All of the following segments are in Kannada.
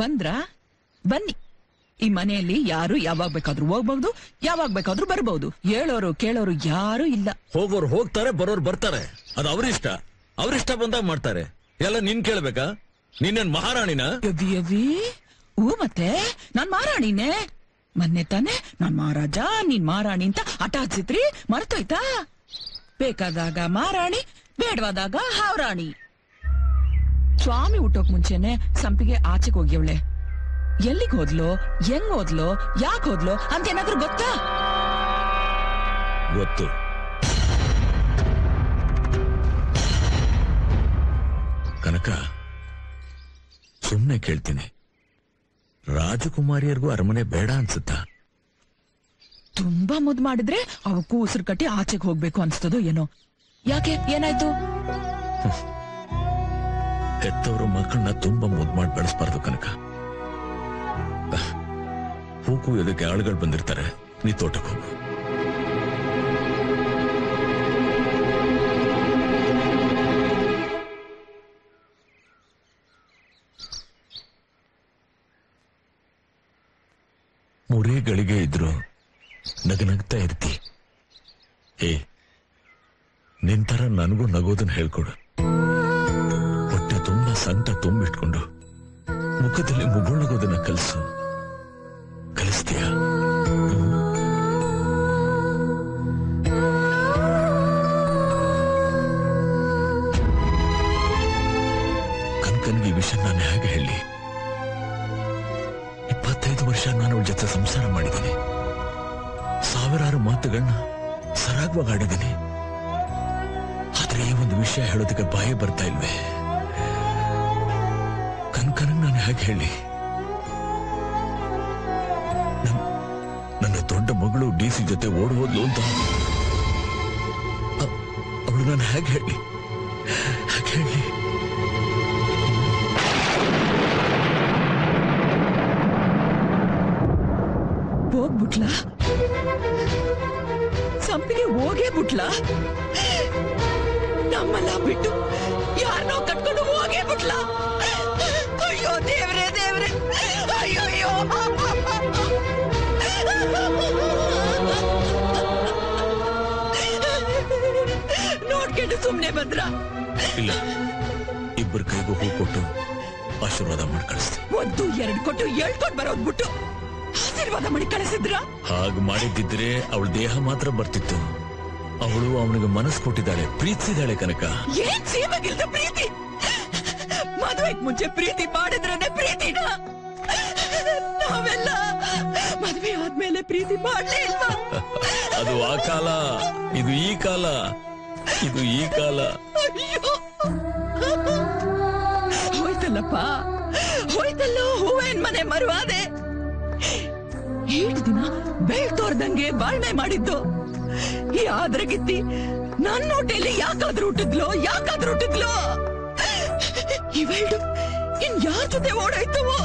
ಬಂದ್ರಾ? ಬನ್ನಿ. ಈ ಮನೆಯಲ್ಲಿ ಯಾರು ಯಾವಾಗ ಬೇಕಾದ್ರೂ ಹೋಗ್ಬಹುದು, ಯಾವಾಗ ಬೇಕಾದ್ರೂ ಬರ್ಬಹುದು. ಹೇಳೋರು ಕೇಳೋರು ಯಾರು ಇಲ್ಲ. ಹೋಗೋರು ಹೋಗ್ತಾರೆ, ಬರೋರು ಬರ್ತಾರೆ. ಅದು ಅವ್ರಿಷ್ಟ ಬಂದಾಗ ಮಾಡ್ತಾರೆ. ಎಲ್ಲ ನೀನ್ ಕೇಳ್ಬೇಕಾ? ನೀನೇನ್ ಮಹಾರಾಣಿನ? ಮತ್ತೆ ನಾನ್ ಮಹಾರಾಣಿನೇ. ಮೊನ್ನೆ ತಾನೆ ನಾನ್ ಮಹಾರಾಜ, ನೀನ್ ಮಹಾರಾಣಿ ಅಂತ ಹಠ ಹಚ್ಚಿತ್ರಿ, ಮರ್ತೋಯ್ತಾ? ಬೇಕಾದಾಗ ಮಹಾರಾಣಿ, ಬೇಡವಾದಾಗ ಹಾವರಾಣಿ. ಸ್ವಾಮಿ ಹುಟ್ಟೋಕ್ ಮುಂಚೆನೆ ಸಂಪಿಗೆ ಆಚೆಗೆ ಹೋಗ್ಯವಳೆ. ಎಲ್ಲಿಗ್ ಹೋದ್ಲು, ಹೆಂಗ್ ಹೋದ್ಲು, ಯಾಕೆ ಹೋದ್ಲು ಅಂತ ಏನಾದ್ರೂ ಗೊತ್ತಾ? ಗೊತ್ತು. ಕನಕ, ಸುಮ್ನೆ ಕೇಳ್ತೀನಿ, ರಾಜಕುಮಾರಿಯರ್ಗೂ ಅರಮನೆ ಬೇಡ ಅನ್ಸುತ್ತಾ? ತುಂಬಾ ಮುದ್ ಮಾಡಿದ್ರೆ ಅವಕ್ಕೂ ಉಸಿರು ಕಟ್ಟಿ ಆಚೆಗೆ ಹೋಗ್ಬೇಕು ಅನ್ಸ್ತದೋ ಏನೋ. ಯಾಕೆ, ಏನಾಯ್ತು? ಹೆತ್ತವರು ಮಕ್ಕಳನ್ನ ತುಂಬಾ ಮುದ್ ಮಾಡಿ ಬೆಳೆಸ್ಬಾರ್ದು ಕನಕ. ಹೂಕು ಇದಕ್ಕೆ ಆಳುಗಳು ಬಂದಿರ್ತಾರೆ, ನೀ ತೋಟಕ್ಕೆ ಹೋಗು. ಮೂರೇ ಗಳಿಗೆ ಇದ್ರು ನಗನಗ್ತಾ ಇರ್ತಿ. ನಿಂತರ ನನಗೂ ನಗೋದನ್ನ ಹೇಳ್ಕೊಡು. ಹೊಟ್ಟೆ ತುಂಬಾ ಸಂಕಟ ತುಂಬಿಟ್ಕೊಂಡು ಮುಖದಲ್ಲಿ ಮುಗುಳ್ನಗೋದನ್ನ ಕಲಿಸ್ತೀಯ? ಕನ್ಕನ್ಗೆ ಈ ವಿಷಯ ನಾನು ಹೇಗೆ ಹೇಳಿ? 25 ವರ್ಷ ನಾನು ಅವಳ ಜೊತೆ ಸಂಸಾರ ಮಾಡಿದ್ದೀನಿ. ಸಾವಿರಾರು ಮಾತುಗಳನ್ನ ಸರಾಗವಾಗಿ ಆಡಿದ್ದೀನಿ. ಆದ್ರೆ ಈ ಒಂದು ವಿಷಯ ಹೇಳೋದಕ್ಕೆ ಬಾಯಿ ಬರ್ತಾ ಇಲ್ವೇ? ಕನ್ಕನ್ಗೆ ನಾನು ಹೇಗೆ ಹೇಳಿ? ನನ್ನ ದೊಡ್ಡ ಮಗಳು ಡಿಸಿ ಜೊತೆ ಓಡ್ ಹೋದ್ಲು ಅಂತ ಅವಳು ನಾನು ಹೇಗೆ ಹೇಳಿ? ಹೋಗ್ಬಿಟ್ಲ? ಸಂಪಿಗೆ ಹೋಗೇ ಬಿಟ್ಲ? ನಮ್ಮಲ್ಲ ಬಿಟ್ಟು ಯಾರನ್ನೋ ಕಟ್ಕೊಂಡು ಹೋಗೇ ಬಿಟ್ಲ? ಅಯ್ಯೋ ದೇವ್ರೆ, ಅಯ್ಯೋ. ನೋಡ್ಕೊಂಡು ಸುಮ್ನೆ ಬಂದ್ರ? ಇಲ್ಲ, ಇಬ್ಬರು ಕೈಗೂ ಹೂ ಕೊಟ್ಟು ಆಶೀರ್ವಾದ ಮಾಡಿ ಕಳಿಸ್ತೀನಿ. 1 2 ಕೊಟ್ಟು ಹೇಳ್ಕೊಂಡು ಬರೋದ್ ಬಿಟ್ಟು ಆಶೀರ್ವಾದ ಮಾಡಿ ಕಳಿಸಿದ್ರ? ಹಾಗೆ ಮಾಡಿದ್ದಿದ್ರೆ ಅವಳ ದೇಹ ಮಾತ್ರ ಬರ್ತಿತ್ತು. ಅವಳು ಅವನಿಗೆ ಮನಸ್ಸು ಕೊಟ್ಟಿದ್ದಾಳೆ, ಪ್ರೀತಿಸಿದಾಳೆ ಕನಕ. ಏನ್ ಸೀಮೆಗಿಲ್ದ ಪ್ರೀತಿ? ಮದುವೆಗೆ ಮುಂಚೆ ಪ್ರೀತಿ ಮಾಡಿದ್ರೇನೆ ಪ್ರೀತಿನ? ನಾವೆಲ್ಲ ಮದುವೆ ಆದ್ಮೇಲೆ ಪ್ರೀತಿ ಮಾಡ್ಲೇ ಇಲ್ವಾ? ಅದು ಆ ಕಾಲ, ಇದು ಈ ಕಾಲ. ಅಯ್ಯೋ, ಹೋಯ್ತಲ್ಲಪ್ಪ, ಹೋಯ್ತಲ್ಲೋ ಹೂವೇನ್ ಮನೆ ಮರುವಾದೆ. 7 ದಿನ ಬೆಳ್ ತೋರ್ದಂಗೆ ಬಾಳ್ಮೆ ಮಾಡಿದ್ದು ಈ ಆದ್ರಗಿತ್ತಿ ನನ್ನ ಹೊಟ್ಟೆಯಲ್ಲಿ ಯಾಕಾದ್ರೂ ಹುಟ್ಟಿದ್ಲೋ? ಇವೆರಡು ಇನ್ ಯಾರ ಜೊತೆ ಓಡಾಯ್ತವೋ?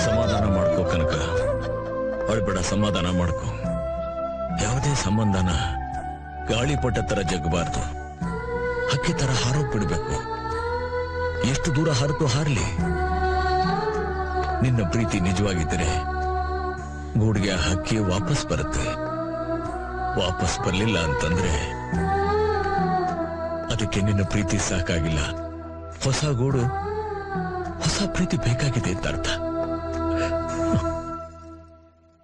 ಸಮಾಧಾನ ಮಾಡ್ಕೋ ಕನಕ, ಅಳ್ಬೇಡ, ಸಮಾಧಾನ ಮಾಡ್ಕೋ. ಯಾವುದೇ ಸಂಬಂಧನ ಗಾಳಿಪಟ ತರ ಜಗ್ಬಾರ್ದು, ಹಕ್ಕಿ ತರ ಹಾರೋಕ್ ಬಿಡ್ಬೇಕು. ಎಷ್ಟು ದೂರ ಹಾರತೋ ಹಾರ್ಲಿ. ನಿನ್ನ ಪ್ರೀತಿ ನಿಜವಾಗಿದ್ದರೆ ಗೂಡಿಗೆ ಹಕ್ಕಿ ವಾಪಸ್ ಬರುತ್ತೆ. ವಾಪಸ್ ಬರ್ಲಿಲ್ಲ ಅಂತಂದ್ರೆ ಅದಕ್ಕೆ ನಿನ್ನ ಪ್ರೀತಿ ಸಾಕಾಗಿಲ್ಲ, ಹೊಸ ಗೂಡು, ಹೊಸ ಪ್ರೀತಿ ಬೇಕಾಗಿದೆ ಅಂತ ಅರ್ಥ.